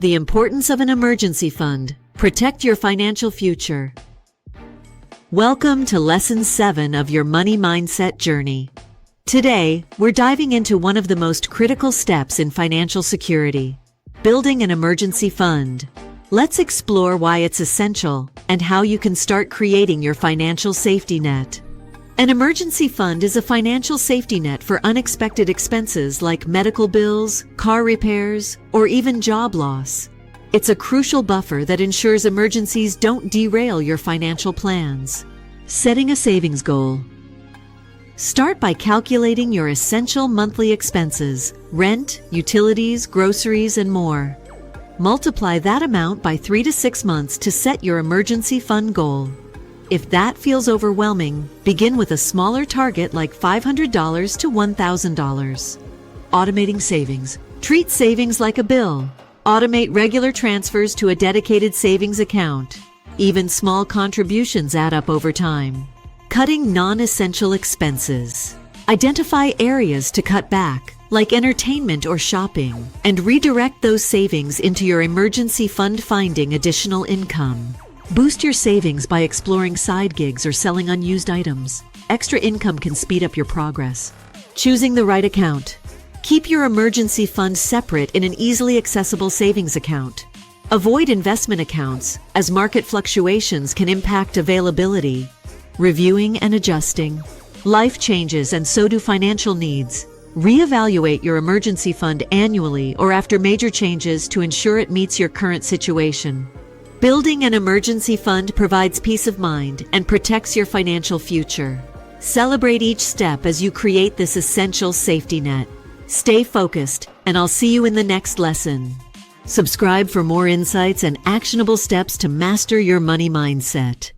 The importance of an emergency fund. Protect your financial future. Welcome to Lesson 7 of your money mindset journey. Today, we're diving into one of the most critical steps in financial security, building an emergency fund. Let's explore why it's essential and how you can start creating your financial safety net. An emergency fund is a financial safety net for unexpected expenses like medical bills, car repairs, or even job loss. It's a crucial buffer that ensures emergencies don't derail your financial plans. Setting a savings goal. Start by calculating your essential monthly expenses: rent, utilities, groceries, and more. Multiply that amount by 3 to 6 months to set your emergency fund goal. If that feels overwhelming, begin with a smaller target like $500 to $1,000. Automating savings. Treat savings like a bill. Automate regular transfers to a dedicated savings account. Even small contributions add up over time. Cutting non-essential expenses. Identify areas to cut back, like entertainment or shopping, and redirect those savings into your emergency fund, finding additional income. Boost your savings by exploring side gigs or selling unused items. Extra income can speed up your progress. Choosing the right account. Keep your emergency fund separate in an easily accessible savings account. Avoid investment accounts, as market fluctuations can impact availability. Reviewing and adjusting. Life changes, and so do financial needs. Reevaluate your emergency fund annually or after major changes to ensure it meets your current situation. Building an emergency fund provides peace of mind and protects your financial future. Celebrate each step as you create this essential safety net. Stay focused, and I'll see you in the next lesson. Subscribe for more insights and actionable steps to master your money mindset.